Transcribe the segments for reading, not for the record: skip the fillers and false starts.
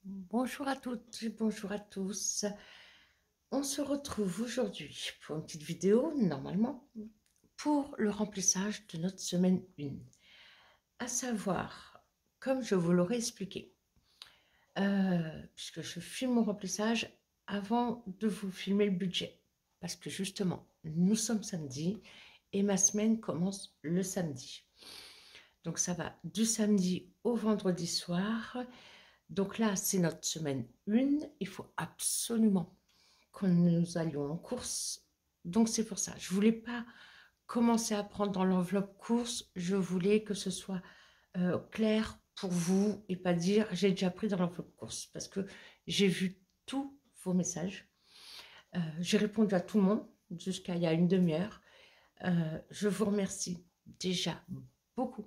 Bonjour à toutes et bonjour à tous. On se retrouve aujourd'hui pour une petite vidéo, normalement, pour le remplissage de notre semaine 1. À savoir, comme je vous l'aurais expliqué, puisque je filme mon remplissage avant de vous filmer le budget. Parce que justement, nous sommes samedi et ma semaine commence le samedi. Donc ça va du samedi au vendredi soir. Donc là, c'est notre semaine 1. Il faut absolument que nous allions en course. Donc c'est pour ça. Je ne voulais pas commencer à prendre dans l'enveloppe course. Je voulais que ce soit clair pour vous et pas dire j'ai déjà pris dans l'enveloppe course. Parce que j'ai vu tous vos messages. J'ai répondu à tout le monde jusqu'à il y a une demi-heure. Je vous remercie déjà beaucoup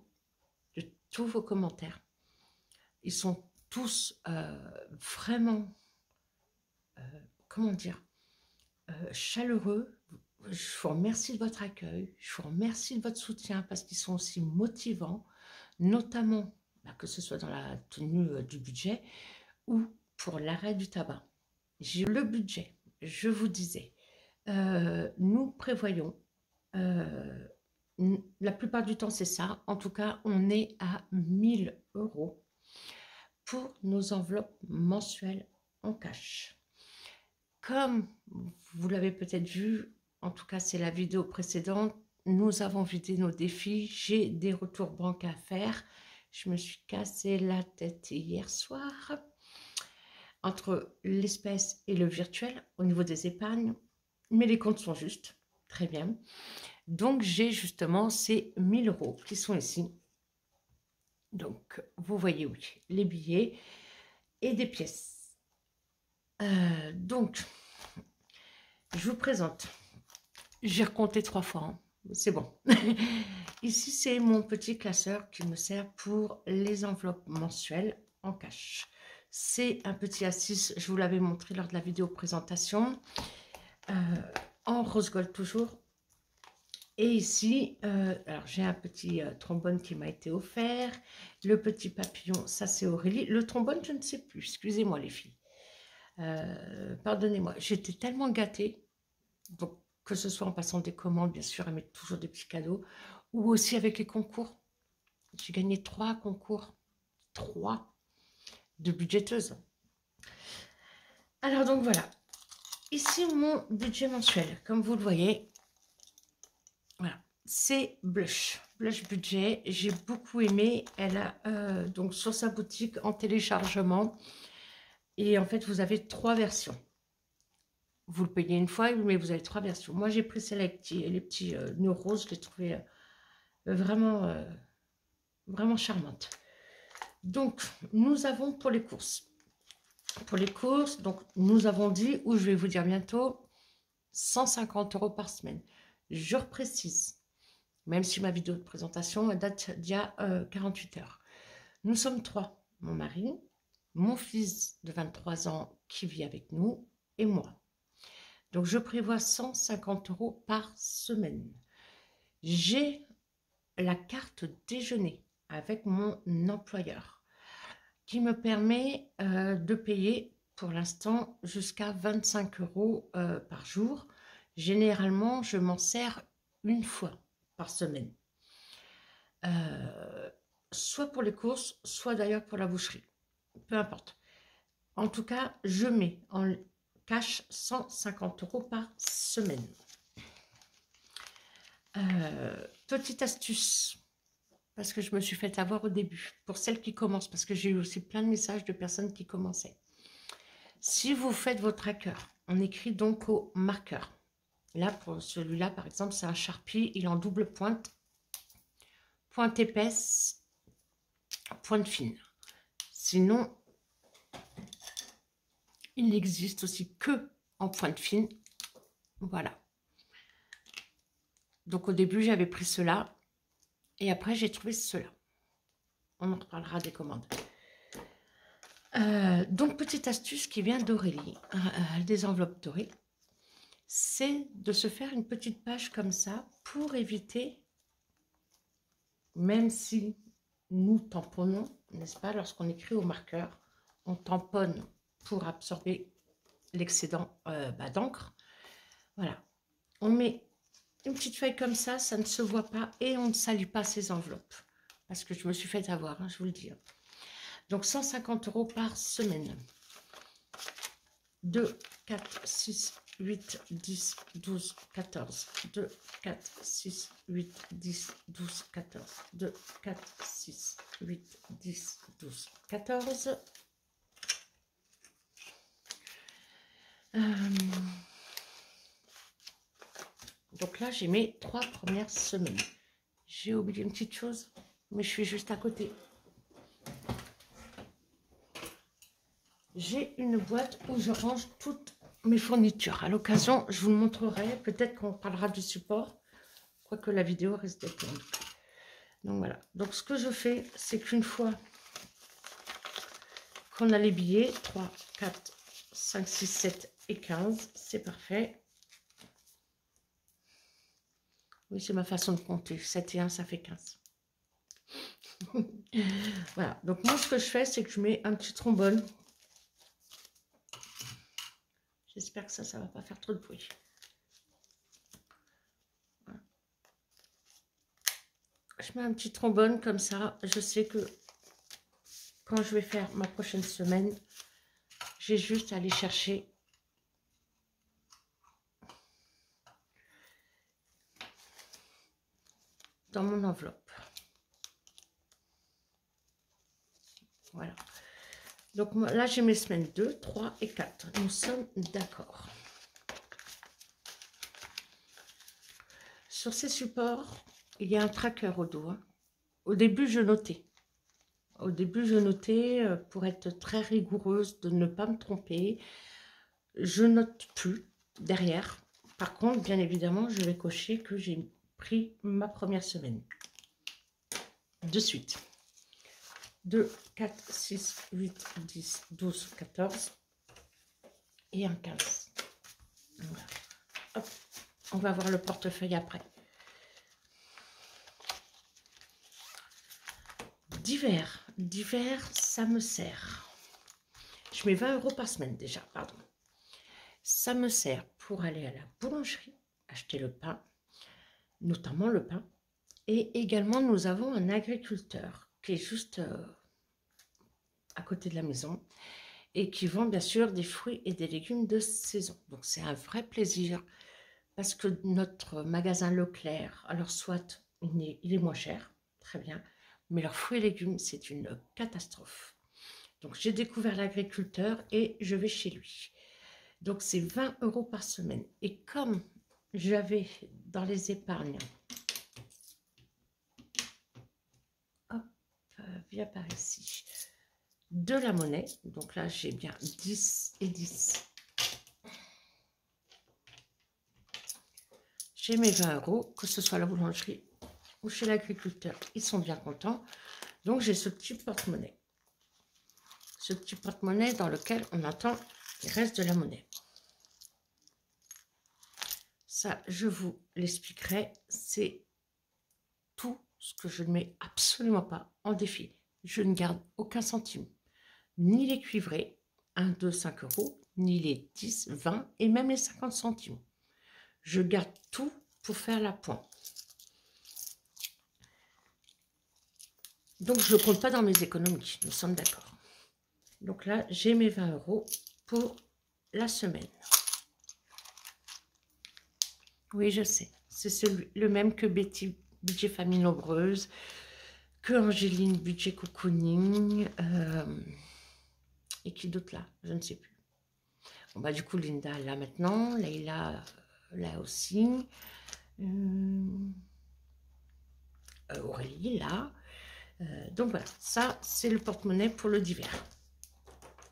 de tous vos commentaires. Ils sont tous vraiment, comment dire, chaleureux. Je vous remercie de votre accueil, je vous remercie de votre soutien parce qu'ils sont aussi motivants, notamment que ce soit dans la tenue du budget ou pour l'arrêt du tabac. J'ai le budget, je vous disais, nous prévoyons, la plupart du temps c'est ça, en tout cas on est à 1000 € pour nos enveloppes mensuelles en cash. Comme vous l'avez peut-être vu, en tout cas c'est la vidéo précédente, nous avons vidé nos défis, j'ai des retours banques à faire. Je me suis cassé la tête hier soir entre l'espèce et le virtuel au niveau des épargnes, mais les comptes sont justes, très bien. Donc j'ai justement ces 1000 € qui sont ici. Donc vous voyez, oui, les billets et des pièces. Donc je vous présente. J'ai recompté 3 fois, hein. C'est bon. Ici, c'est mon petit classeur qui me sert pour les enveloppes mensuelles en cash. C'est un petit A6, je vous l'avais montré lors de la vidéo présentation, en rose gold toujours. Et ici, alors j'ai un petit trombone qui m'a été offert. Le petit papillon, ça c'est Aurélie. Le trombone, je ne sais plus, excusez-moi les filles. Pardonnez-moi, j'étais tellement gâtée. Donc, que ce soit en passant des commandes, bien sûr, elle met toujours des petits cadeaux, ou aussi avec les concours. J'ai gagné 3 concours, 3 de budgéteuse. Alors donc voilà, ici mon budget mensuel, comme vous le voyez, voilà, c'est Blush, Blush Budget, j'ai beaucoup aimé, elle a donc sur sa boutique en téléchargement, et en fait vous avez 3 versions. Vous le payez une fois, mais vous avez 3 versions. Moi j'ai pris celle avec les petits nœuds roses, je l'ai trouvé vraiment, vraiment charmante. Donc, nous avons pour les courses. Pour les courses, donc nous avons dit, ou je vais vous dire bientôt, 150 € par semaine. Je reprécise, même si ma vidéo de présentation date d'il y a 48 heures. Nous sommes 3, mon mari, mon fils de 23 ans qui vit avec nous et moi. Donc, je prévois 150 € par semaine. J'ai la carte déjeuner avec mon employeur qui me permet de payer pour l'instant jusqu'à 25 € par jour. Généralement, je m'en sers une fois par semaine. Soit pour les courses, soit d'ailleurs pour la boucherie. Peu importe. En tout cas, je mets en cash 150 € par semaine. Petite astuce, parce que je me suis fait avoir au début, pour celles qui commencent, parce que j'ai eu aussi plein de messages de personnes qui commençaient. Si vous faites votre tracker, on écrit donc au marqueur. Là, pour celui-là, par exemple, c'est un Sharpie, il est en double pointe, pointe épaisse, pointe fine. Sinon, il n'existe aussi que en pointe fine. Voilà. Donc au début, j'avais pris cela, et après, j'ai trouvé cela. On en reparlera des commandes. Donc, petite astuce qui vient d'Aurélie, des enveloppes dorées, c'est de se faire une petite page comme ça pour éviter, même si nous tamponnons, n'est-ce pas, lorsqu'on écrit au marqueur, on tamponne pour absorber l'excédent d'encre. Voilà, on met une petite feuille comme ça ne se voit pas et on ne salit pas ces enveloppes. Parce que je me suis fait avoir, hein, je vous le dis. Donc 150 € par semaine. 2, 4, 6, 8, 10, 12, 14. 2, 4, 6, 8, 10, 12, 14. 2, 4, 6, 8, 10, 12, 14. Donc là, j'ai mes 3 premières semaines. J'ai oublié une petite chose, mais je suis juste à côté. J'ai une boîte où je range toutes mes fournitures. À l'occasion, je vous le montrerai. Peut-être qu'on parlera du support, quoique la vidéo reste d'être longue. Donc voilà. Donc ce que je fais, c'est qu'une fois qu'on a les billets, 3, 4, 5, 6, 7 et 15, c'est parfait. Oui, c'est ma façon de compter. 7 et 1, ça fait 15. Voilà. Donc moi, ce que je fais, c'est que je mets un petit trombone. J'espère que ça ne va pas faire trop de bruit. Voilà. Je mets un petit trombone comme ça. Je sais que quand je vais faire ma prochaine semaine, j'ai juste à aller chercher dans mon enveloppe. Voilà. Donc là, j'ai mes semaines 2, 3 et 4. Nous sommes d'accord. Sur ces supports, il y a un tracker au dos. Hein. Au début, je notais. Pour être très rigoureuse, de ne pas me tromper. Je note plus derrière. Par contre, bien évidemment, je vais cocher que j'ai pris ma première semaine. De suite. 2, 4, 6, 8, 10, 12, 14 et un 15. Voilà. Hop. On va voir le portefeuille après. Divers, ça me sert. Je mets 20 € par semaine déjà, pardon. Ça me sert pour aller à la boulangerie, acheter le pain, notamment le pain. Et également, nous avons un agriculteur qui est juste à côté de la maison et qui vend bien sûr des fruits et des légumes de saison. Donc c'est un vrai plaisir parce que notre magasin Leclerc, alors soit il est moins cher, très bien, mais leurs fruits et légumes, c'est une catastrophe. Donc j'ai découvert l'agriculteur et je vais chez lui. Donc c'est 20 € par semaine. Et comme j'avais dans les épargnes, hop, viens par ici, de la monnaie, donc là j'ai bien 10 et 10. J'ai mes 20 €, que ce soit à la boulangerie ou chez l'agriculteur, ils sont bien contents. Donc j'ai ce petit porte-monnaie. Ce petit porte-monnaie dans lequel on entend il reste de la monnaie. Ça, je vous l'expliquerai, c'est tout ce que je ne mets absolument pas en défi. Je ne garde aucun centime, ni les cuivrés, 1, 2, 5 €, ni les 10, 20 et même les 50 centimes. Je garde tout pour faire la pointe. Donc, je ne compte pas dans mes économies, nous sommes d'accord. Donc là, j'ai mes 20 € pour la semaine. Oui, je sais, c'est le même que Betty, budget famille nombreuse, que Angéline, budget cocooning, et qui d'autre là, je ne sais plus. Bon, bah du coup, Linda là maintenant, Leïla là aussi, Aurélie là. Donc voilà, ça c'est le porte-monnaie pour le divers.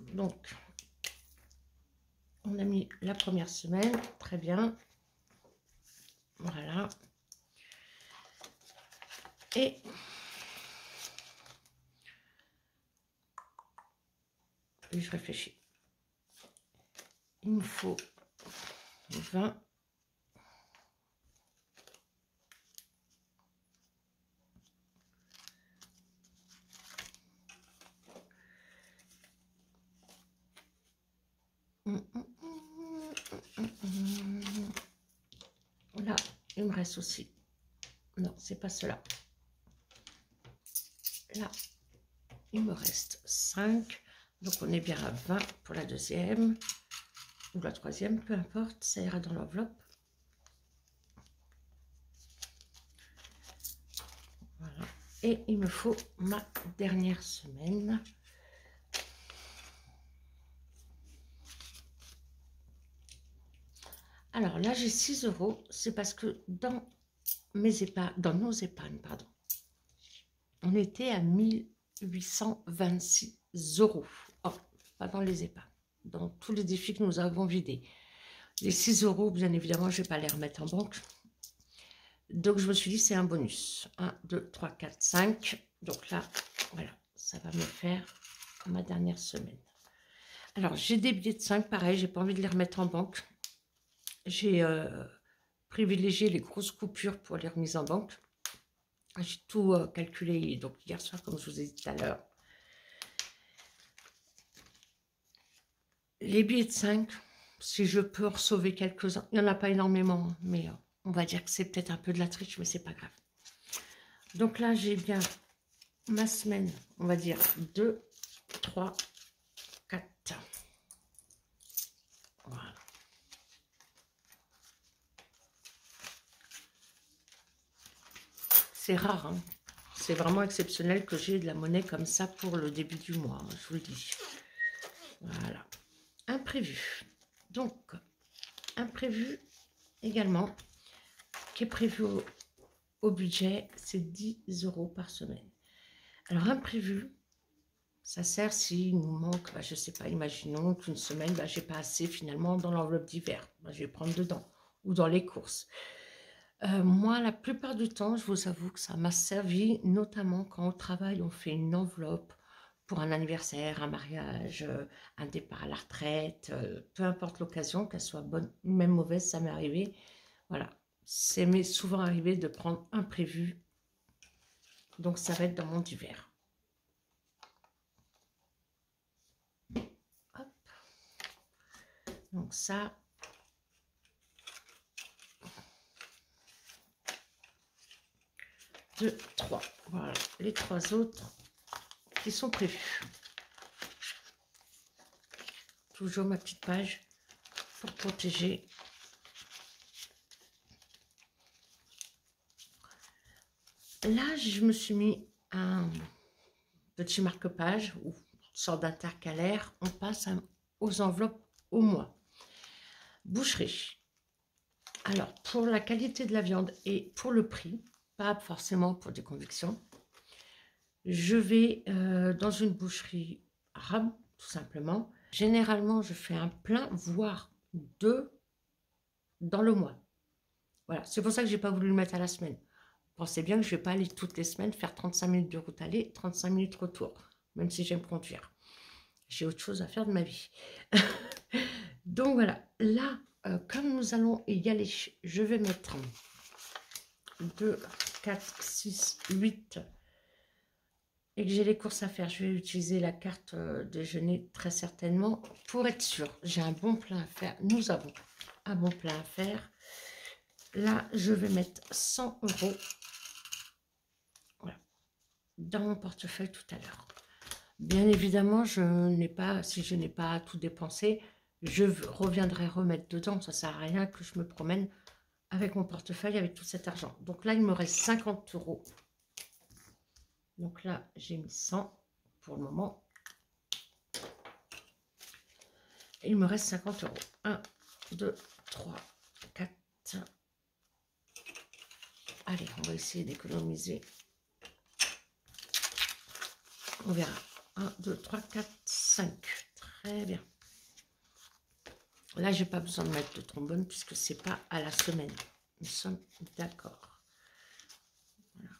Donc, on a mis la première semaine, très bien. Voilà. Et je réfléchis. Il me faut 20. Là, il me reste aussi. Non, c'est pas cela. Là, il me reste 5. Donc, on est bien à 20 pour la deuxième. Ou la troisième, peu importe. Ça ira dans l'enveloppe. Voilà. Et il me faut ma dernière semaine. Alors là, j'ai 6 €. C'est parce que dans nos épargnes, pardon, on était à 1826 €. Oh, pas dans les épargnes, dans tous les défis que nous avons vidés. Les 6 €, bien évidemment, je ne vais pas les remettre en banque. Donc, je me suis dit, c'est un bonus. 1, 2, 3, 4, 5. Donc là, voilà, ça va me faire ma dernière semaine. Alors, j'ai des billets de 5, pareil, j'ai pas envie de les remettre en banque. J'ai privilégié les grosses coupures pour les remises en banque. J'ai tout calculé, donc hier soir, comme je vous ai dit tout à l'heure. Les billets de 5, si je peux en sauver quelques-uns, il n'y en a pas énormément, mais on va dire que c'est peut-être un peu de la triche, mais c'est pas grave. Donc là, j'ai bien ma semaine, on va dire 2, 3, 4. Voilà. C'est rare, hein. C'est vraiment exceptionnel que j'ai de la monnaie comme ça pour le début du mois, hein, je vous le dis. Voilà. Imprévu. Donc, imprévu également, qui est prévu au budget, c'est 10 € par semaine. Alors, imprévu, ça sert s'il nous manque, je ne sais pas, imaginons qu'une semaine, j'ai pas assez finalement dans l'enveloppe d'hiver. Je vais prendre dedans ou dans les courses. Moi, la plupart du temps, je vous avoue que ça m'a servi, notamment quand au travail, on fait une enveloppe pour un anniversaire, un mariage, un départ à la retraite, peu importe l'occasion, qu'elle soit bonne ou même mauvaise, ça m'est arrivé. Voilà, c'est m'est souvent arrivé de prendre imprévu, donc ça va être dans mon d'hiver. Hop. Donc ça... 2, 3. Voilà, les 3 autres qui sont prévus. Toujours ma petite page pour protéger. Là, je me suis mis un petit marque-page ou une sorte d'intercalaire. On passe aux enveloppes au mois. Boucherie. Alors, pour la qualité de la viande et pour le prix, pas forcément pour des convictions, je vais dans une boucherie arabe, tout simplement. Généralement, je fais un plein, voire 2 dans le mois. Voilà, c'est pour ça que je n'ai pas voulu le mettre à la semaine. Pensez bien que je ne vais pas aller toutes les semaines faire 35 minutes de route aller, 35 minutes retour, même si j'aime conduire. J'ai autre chose à faire de ma vie. Donc voilà, là, comme nous allons y aller, je vais mettre 2, 4, 6, 8 et que j'ai les courses à faire. Je vais utiliser la carte déjeuner très certainement pour être sûr. J'ai un bon plein à faire. Nous avons un bon plein à faire. Là, je vais mettre 100 € voilà, dans mon portefeuille tout à l'heure. Bien évidemment, si je n'ai pas tout dépensé, je reviendrai remettre dedans. Ça ne sert à rien que je me promène avec mon portefeuille, avec tout cet argent. Donc là, il me reste 50 €. Donc là, j'ai mis 100 pour le moment. Et il me reste 50 €. 1, 2, 3, 4. Allez, on va essayer d'économiser. On verra. 1, 2, 3, 4, 5. Très bien. Là, je n'ai pas besoin de mettre de trombone puisque ce n'est pas à la semaine. Nous sommes d'accord. Voilà.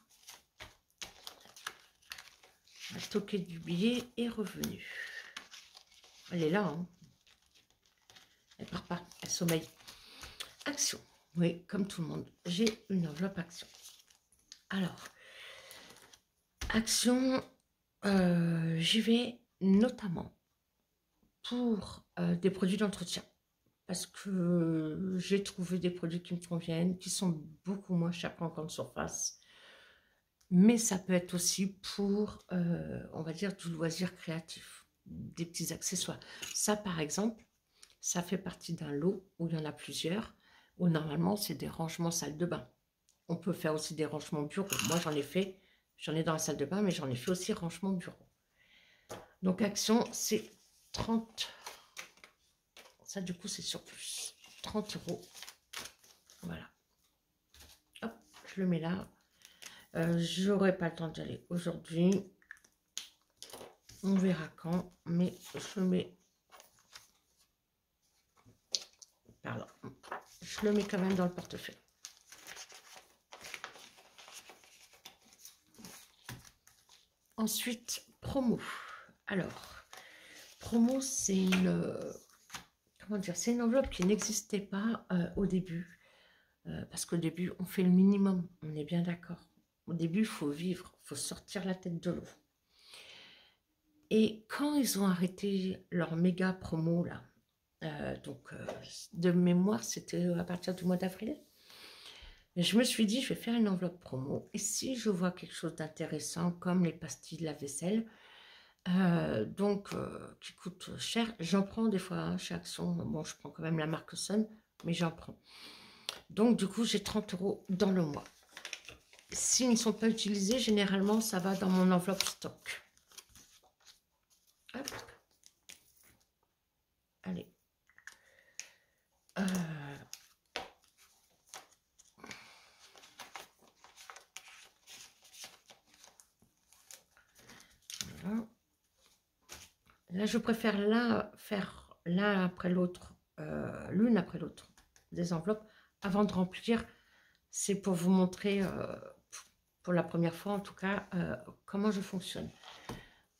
La toquée du billet est revenue. Elle est là, hein. Elle part pas, elle sommeille. Action. Oui, comme tout le monde, j'ai une enveloppe action. Alors, action, j'y vais notamment pour des produits d'entretien. Parce que j'ai trouvé des produits qui me conviennent, qui sont beaucoup moins chers qu'en grande surface. Mais ça peut être aussi pour, on va dire, du loisir créatif, des petits accessoires. Ça, par exemple, ça fait partie d'un lot où il y en a plusieurs, où normalement, c'est des rangements salle de bain. On peut faire aussi des rangements bureau. Moi, j'en ai fait, j'en ai dans la salle de bain, mais j'en ai fait aussi rangement bureau. Donc, Action, c'est 30. Ça, du coup, c'est sur plus. 30 €. Voilà. Hop, je le mets là. J'aurai pas le temps d'y aller aujourd'hui. On verra quand, mais je le mets. Pardon. Je le mets quand même dans le portefeuille. Ensuite, promo. Alors, promo, c'est une, comment dire, c'est une enveloppe qui n'existait pas au début. Parce qu'au début, on fait le minimum, on est bien d'accord. Au début, il faut vivre, il faut sortir la tête de l'eau. Et quand ils ont arrêté leur méga promo, là, de mémoire, c'était à partir du mois d'avril, je me suis dit, je vais faire une enveloppe promo. Et si je vois quelque chose d'intéressant, comme les pastilles de la vaisselle, qui coûtent cher, j'en prends des fois hein, chez Action. Bon, je prends quand même la marque Sun, mais j'en prends. Donc, du coup, j'ai 30 € dans le mois. S'ils ne sont pas utilisés, généralement, ça va dans mon enveloppe stock. Hop. Allez. Voilà. Là, je préfère faire l'un après l'autre, l'une après l'autre, des enveloppes, avant de remplir. C'est pour vous montrer, pour la première fois en tout cas, comment je fonctionne.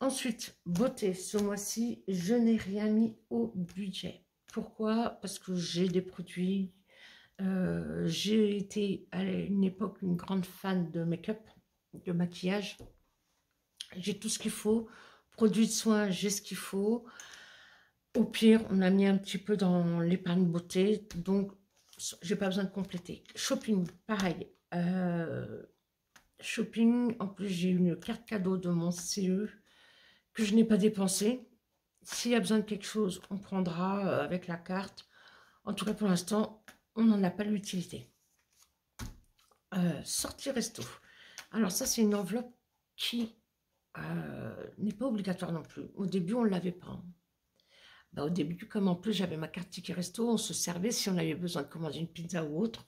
Ensuite, beauté, ce mois-ci, je n'ai rien mis au budget. Pourquoi? Parce que j'ai des produits. J'ai été à une époque une grande fan de make-up, de maquillage. J'ai tout ce qu'il faut. Produits de soins, j'ai ce qu'il faut. Au pire, on a mis un petit peu dans l'épargne beauté. Donc, j'ai pas besoin de compléter. Shopping, pareil. Shopping, en plus, j'ai une carte cadeau de mon CE que je n'ai pas dépensée. S'il y a besoin de quelque chose, on prendra avec la carte. En tout cas, pour l'instant, on n'en a pas l'utilité. Sortie resto. Alors ça, c'est une enveloppe qui n'est pas obligatoire non plus. Au début, on ne l'avait pas. Bah, au début, comme en plus, j'avais ma carte ticket resto, on se servait, si on avait besoin de commander une pizza ou autre,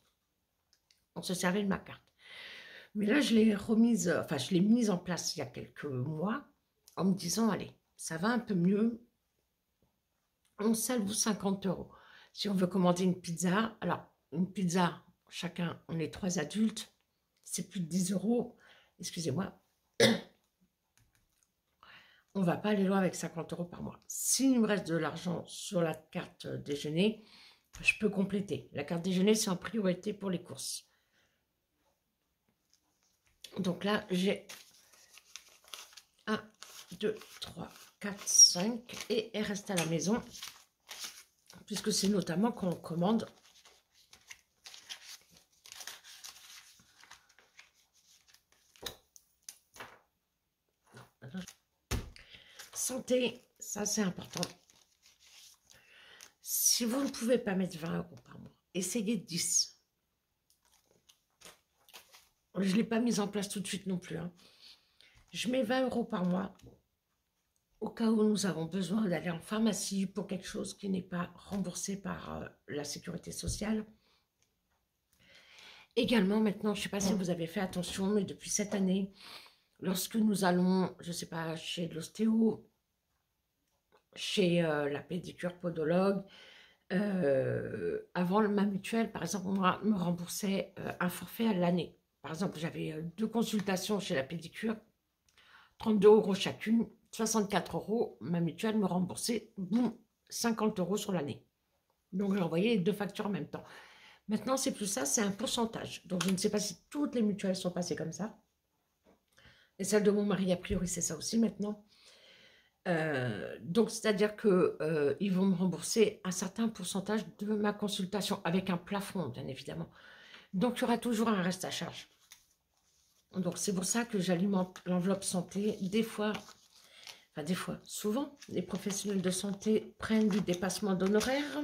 on se servait de ma carte. Mais là, je l'ai remise, enfin, je l'ai mise en place il y a quelques mois, en me disant, allez, ça va un peu mieux, on salve 50 €. Si on veut commander une pizza, alors, une pizza, chacun, on est 3 adultes, c'est plus de 10 €, excusez-moi. On ne va pas aller loin avec 50 € par mois. S'il me reste de l'argent sur la carte déjeuner, je peux compléter. La carte déjeuner, c'est en priorité pour les courses. Donc là, j'ai 1, 2, 3, 4, 5 et elle reste à la maison, puisque c'est notamment quand on commande. Santé, ça c'est important. Si vous ne pouvez pas mettre 20 € par mois, essayez 10. Je ne l'ai pas mise en place tout de suite non plus. Hein. Je mets 20 € par mois au cas où nous avons besoin d'aller en pharmacie pour quelque chose qui n'est pas remboursé par la sécurité sociale. Également, maintenant, je ne sais pas si vous avez fait attention, mais depuis cette année, lorsque nous allons, je ne sais pas, chez l'ostéo, chez la pédicure podologue, avant ma mutuelle, par exemple, moi, me remboursait un forfait à l'année. Par exemple, j'avais 2 consultations chez la pédicure, 32 € chacune, 64 €, ma mutuelle me remboursait, boum, 50 € sur l'année. Donc, j'ai envoyé les 2 factures en même temps. Maintenant, c'est plus ça, c'est un pourcentage. Donc, je ne sais pas si toutes les mutuelles sont passées comme ça. Et celle de mon mari, a priori, c'est ça aussi maintenant. Donc, c'est-à-dire que ils vont me rembourser un certain pourcentage de ma consultation, avec un plafond, bien évidemment. Donc, il y aura toujours un reste à charge. Donc, c'est pour ça que j'alimente l'enveloppe santé. Des fois, souvent, les professionnels de santé prennent du dépassement d'honoraires.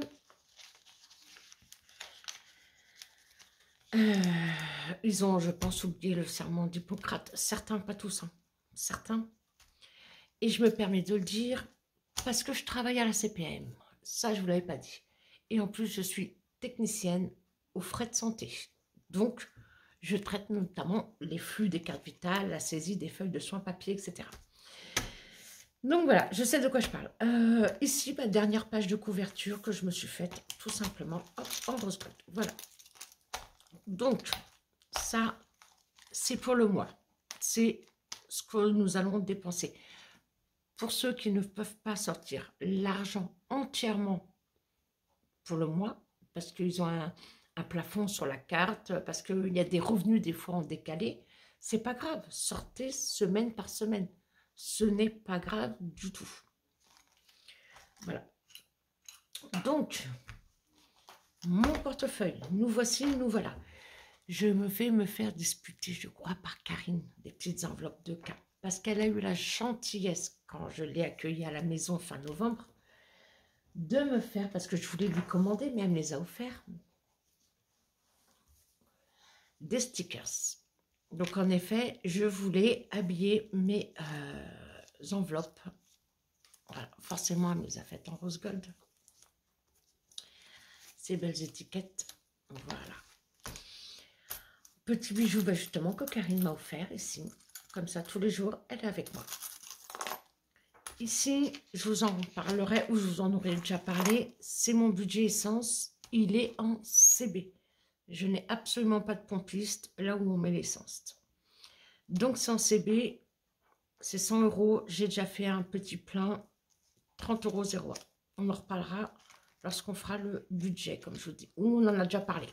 Ils ont, je pense, oublié le serment d'Hippocrate. Certains, pas tous, hein. Certains. Et je me permets de le dire parce que je travaille à la CPM. Ça, je ne vous l'avais pas dit. Et en plus, je suis technicienne aux frais de santé. Donc, je traite notamment les flux des cartes vitales, la saisie des feuilles de soins papier, etc. Donc voilà, je sais de quoi je parle. Ici, ma dernière page de couverture que je me suis faite, tout simplement, hop, en rose gold. Voilà. Donc, ça, c'est pour le mois. C'est ce que nous allons dépenser. Pour ceux qui ne peuvent pas sortir l'argent entièrement pour le mois, parce qu'ils ont un plafond sur la carte, parce qu'il y a des revenus des fois en décalé, c'est pas grave. Sortez semaine par semaine. Ce n'est pas grave du tout. Voilà. Donc, mon portefeuille, nous voici, nous voilà. Je me vais me faire disputer, je crois, par Karine, des petites enveloppes de cas. Parce qu'elle a eu la gentillesse, quand je l'ai accueillie à la maison fin novembre, de me faire, parce que je voulais lui commander, mais elle me les a offerts, des stickers. Donc, en effet, je voulais habiller mes enveloppes. Voilà, forcément, elle me les a faites en rose gold. Ces belles étiquettes. Voilà. Petit bijou, ben justement, que Karine m'a offert ici. Comme ça, tous les jours, elle est avec moi. Ici, je vous en parlerai, ou je vous en aurais déjà parlé, c'est mon budget essence. Il est en CB. Je n'ai absolument pas de pompiste là où on met l'essence. Donc, c'est en CB. C'est 100 €. J'ai déjà fait un petit plein. 30 € 01. On en reparlera lorsqu'on fera le budget, comme je vous dis. Ou on en a déjà parlé.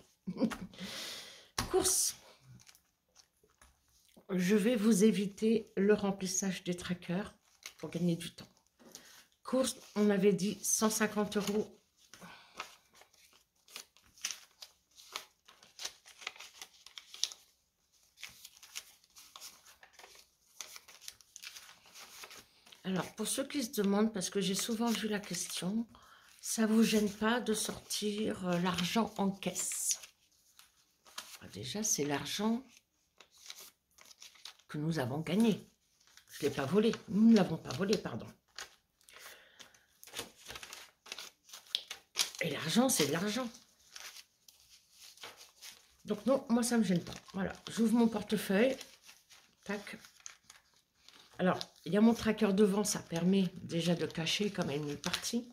Course. Je vais vous éviter le remplissage des trackers pour gagner du temps. Course, on avait dit 150 €. Alors, pour ceux qui se demandent, parce que j'ai souvent vu la question, ça ne vous gêne pas de sortir l'argent en caisse? Déjà, c'est l'argent que nous avons gagné. Je ne l'ai pas volé. Nous ne l'avons pas volé, pardon. Et l'argent, c'est de l'argent. Donc non, moi, ça ne me gêne pas. Voilà, j'ouvre mon portefeuille. Tac. Alors, il y a mon tracker devant, ça permet déjà de cacher comme elle est partie.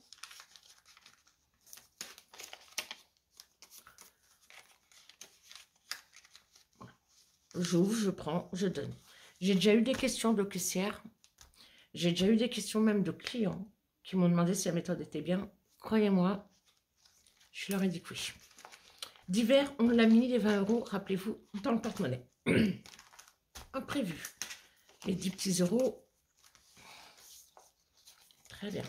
J'ouvre, je prends, je donne. J'ai déjà eu des questions de caissières. J'ai déjà eu des questions même de clients qui m'ont demandé si la méthode était bien. Croyez-moi, je leur ai dit que oui. D'hiver, on l'a mis les 20 €, rappelez-vous, dans le porte-monnaie. Imprévu. Les 10 petits euros. Très bien.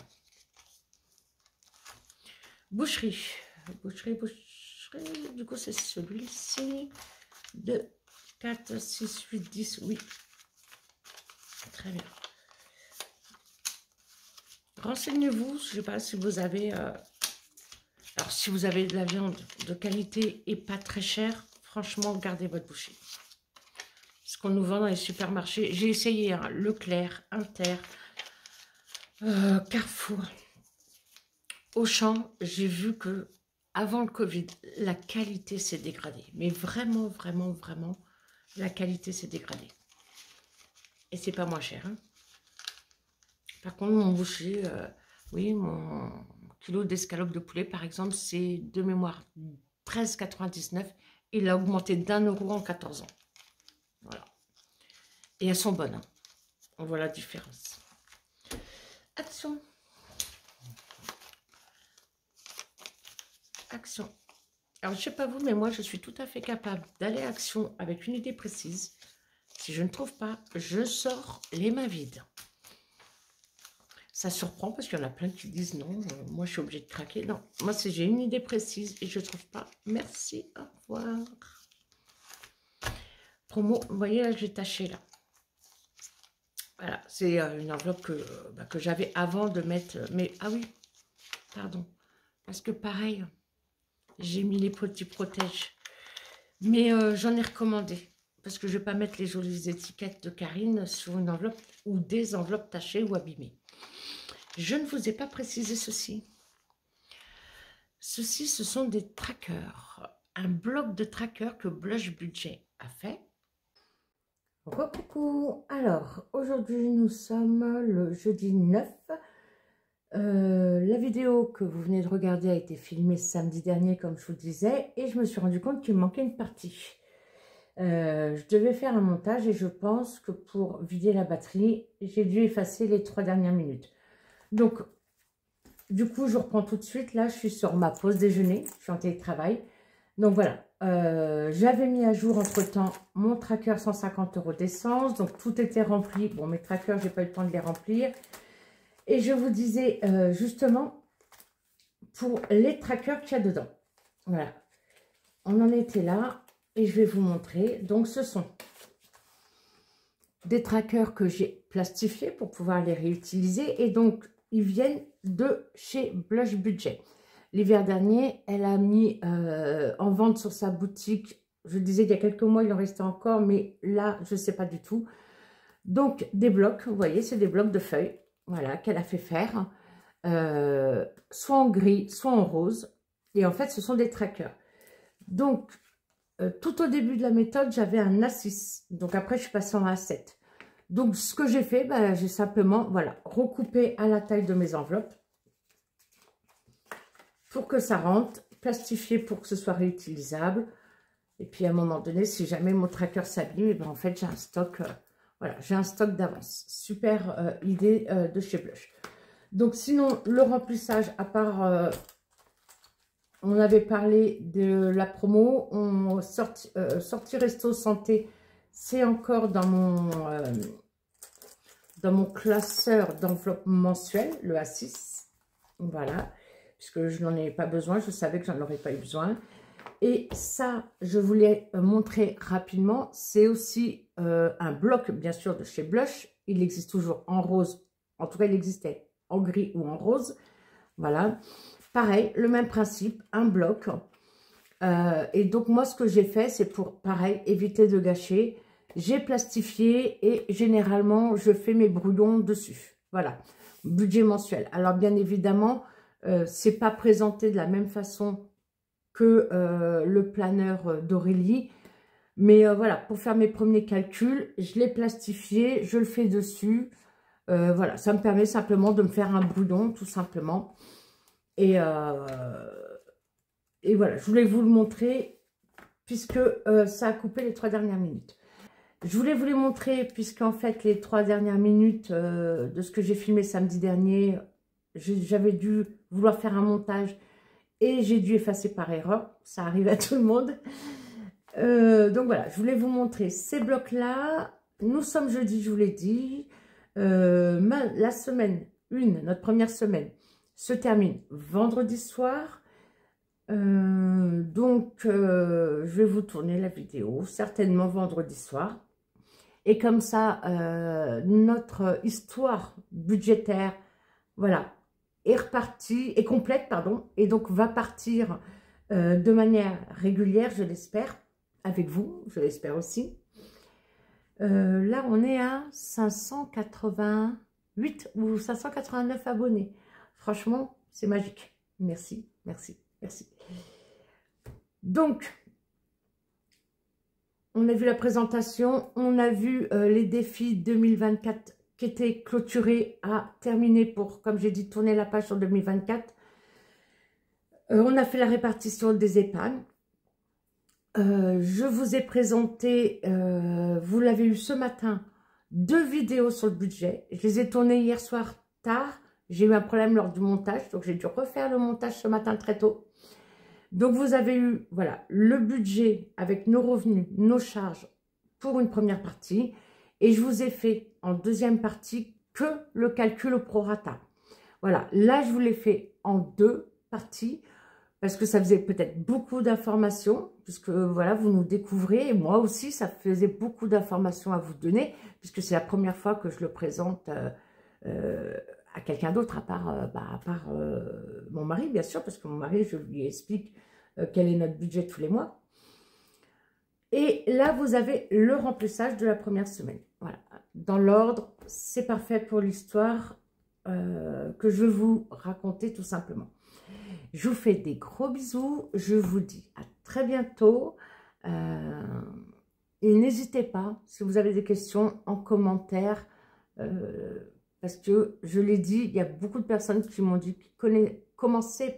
Boucherie. Boucherie. Du coup, c'est celui-ci. 2, 4, 6, 8, 10. Oui. Très bien. Renseignez-vous. Je ne sais pas si vous avez... alors, si vous avez de la viande de qualité et pas très chère, franchement, gardez votre boucherie. Ce qu'on nous vend dans les supermarchés. J'ai essayé hein, Leclerc, Inter, Carrefour, Auchan. J'ai vu que avant le Covid, la qualité s'est dégradée. Mais vraiment, vraiment, vraiment, la qualité s'est dégradée. Et c'est pas moins cher. Hein. Par contre, mon boucher, oui, mon kilo d'escalope de poulet, par exemple, c'est de mémoire 13,99. Il a augmenté d'1 € en 14 ans. Voilà. Et elles sont bonnes. Hein. On voit la différence. Action. Action. Alors, je ne sais pas vous, mais moi, je suis tout à fait capable d'aller à Action avec une idée précise. Si je ne trouve pas, je sors les mains vides. Ça surprend parce qu'il y en a plein qui disent non, moi je suis obligée de craquer. Non, moi j'ai une idée précise et je ne trouve pas. Merci, au revoir. Promo, vous voyez là, j'ai taché là. Voilà, c'est une enveloppe que j'avais avant de mettre. Mais, ah oui, pardon. Parce que pareil, j'ai mis les petits protèges. Mais j'en ai recommandé. Parce que je ne vais pas mettre les jolies étiquettes de Karine sur une enveloppe ou des enveloppes tachées ou abîmées. Je ne vous ai pas précisé ceci. Ceci, ce sont des trackers. Un bloc de trackers que Blush Budget a fait. Coucou. Alors, aujourd'hui, nous sommes le jeudi 9. La vidéo que vous venez de regarder a été filmée samedi dernier, comme je vous disais, et je me suis rendu compte qu'il me manquait une partie. Je devais faire un montage et je pense que pour vider la batterie, j'ai dû effacer les 3 dernières minutes. Donc, du coup, je reprends tout de suite. Là, je suis sur ma pause déjeuner. Je suis en télétravail. Donc, voilà. J'avais mis à jour, entre-temps, mon tracker 150 € d'essence. Donc, tout était rempli. Bon, mes trackers, je n'ai pas eu le temps de les remplir. Et je vous disais, justement, pour les trackers qu'il y a dedans. Voilà. On en était là. Et je vais vous montrer. Donc, ce sont des trackers que j'ai plastifiés pour pouvoir les réutiliser. Et donc, ils viennent de chez Blush Budget. L'hiver dernier, elle a mis en vente sur sa boutique. Je disais il y a quelques mois, il en restait encore, mais là, je ne sais pas du tout. Donc, des blocs, vous voyez, c'est des blocs de feuilles, voilà, qu'elle a fait faire. Soit en gris, soit en rose. Et en fait, ce sont des trackers. Donc, tout au début de la méthode, j'avais un A6. Donc, après, je suis passée en A7. Donc, ce que j'ai fait, j'ai simplement, voilà, recoupé à la taille de mes enveloppes pour que ça rentre, plastifié pour que ce soit réutilisable. Et puis, à un moment donné, si jamais mon tracker s'abîme, en fait, j'ai un stock, voilà, j'ai un stock d'avance. Super idée de chez Blush. Donc, sinon, le remplissage, à part, on avait parlé de la promo, sortie resto santé, c'est encore dans mon classeur d'enveloppe mensuelle, le A6. Voilà, puisque je n'en ai pas besoin, je savais que j'en aurais pas eu besoin. Et ça, je voulais montrer rapidement, c'est aussi un bloc, bien sûr, de chez Blush. Il existe toujours en rose, en tout cas, il existait en gris ou en rose. Voilà. Pareil, le même principe, un bloc. Et donc, moi, ce que j'ai fait, c'est pour, pareil, éviter de gâcher. J'ai plastifié et généralement, je fais mes brouillons dessus. Voilà, budget mensuel. Alors, bien évidemment, c'est pas présenté de la même façon que le planeur d'Aurélie. Mais voilà, pour faire mes premiers calculs, je l'ai plastifié, je le fais dessus. Voilà, ça me permet simplement de me faire un brouillon, tout simplement. Et voilà, je voulais vous le montrer puisque ça a coupé les 3 dernières minutes. Je voulais vous les montrer puisqu'en fait, les 3 dernières minutes de ce que j'ai filmé samedi dernier, j'avais dû vouloir faire un montage et j'ai dû effacer par erreur. Ça arrive à tout le monde. Donc voilà, je voulais vous montrer ces blocs-là. Nous sommes jeudi, je vous l'ai dit. La semaine 1, notre première semaine, se termine vendredi soir. Donc, je vais vous tourner la vidéo, certainement vendredi soir. Et comme ça, notre histoire budgétaire, voilà, est repartie, est complète, pardon, et donc va partir de manière régulière, je l'espère, avec vous, je l'espère aussi. Là, on est à 588 ou 589 abonnés. Franchement, c'est magique. Merci, merci, merci. Donc, on a vu la présentation, on a vu les défis 2024 qui étaient clôturés à terminer pour, comme j'ai dit, tourner la page sur 2024. On a fait la répartition des épargnes. Je vous ai présenté, vous l'avez eu ce matin, 2 vidéos sur le budget. Je les ai tournées hier soir tard. J'ai eu un problème lors du montage, donc j'ai dû refaire le montage ce matin très tôt. Donc, vous avez eu, voilà, le budget avec nos revenus, nos charges pour une première partie. Et je vous ai fait en deuxième partie que le calcul au prorata. Voilà, là, je vous l'ai fait en 2 parties, parce que ça faisait peut-être beaucoup d'informations, puisque voilà, vous nous découvrez, et moi aussi, ça faisait beaucoup d'informations à vous donner, puisque c'est la première fois que je le présente à quelqu'un d'autre, à part mon mari, bien sûr, parce que mon mari, je lui explique quel est notre budget tous les mois. Et là, vous avez le remplissage de la première semaine. Voilà, dans l'ordre, c'est parfait pour l'histoire que je vais vous raconter tout simplement. Je vous fais des gros bisous. Je vous dis à très bientôt. Et n'hésitez pas, si vous avez des questions, en commentaire. Parce que, je l'ai dit, il y a beaucoup de personnes qui m'ont dit qu'ils commençaient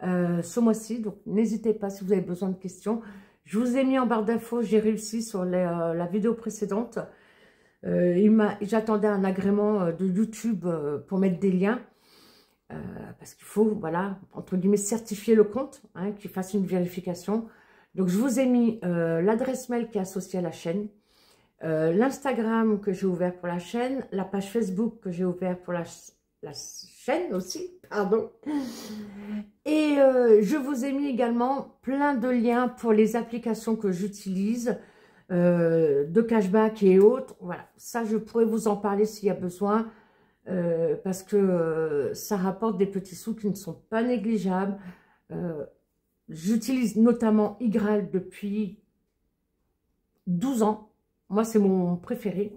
ce mois-ci. Donc, n'hésitez pas si vous avez besoin de questions. Je vous ai mis en barre d'infos, j'ai réussi sur la vidéo précédente. J'attendais un agrément de YouTube pour mettre des liens. Parce qu'il faut, voilà, entre guillemets, certifier le compte, hein, qu'il fasse une vérification. Donc, je vous ai mis l'adresse mail qui est associée à la chaîne, l'Instagram que j'ai ouvert pour la chaîne, la page Facebook que j'ai ouvert pour la chaîne aussi, pardon. Et je vous ai mis également plein de liens pour les applications que j'utilise, de cashback et autres. Voilà, ça je pourrais vous en parler s'il y a besoin, parce que ça rapporte des petits sous qui ne sont pas négligeables. J'utilise notamment Ygraal depuis 12 ans. Moi, c'est mon préféré.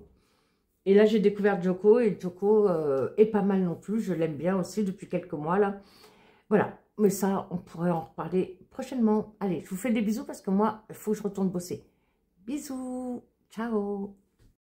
Et là, j'ai découvert Joko, et Joko est pas mal non plus. Je l'aime bien aussi depuis quelques mois, là. Voilà, mais ça, on pourrait en reparler prochainement. Allez, je vous fais des bisous parce que moi, il faut que je retourne bosser. Bisous, ciao.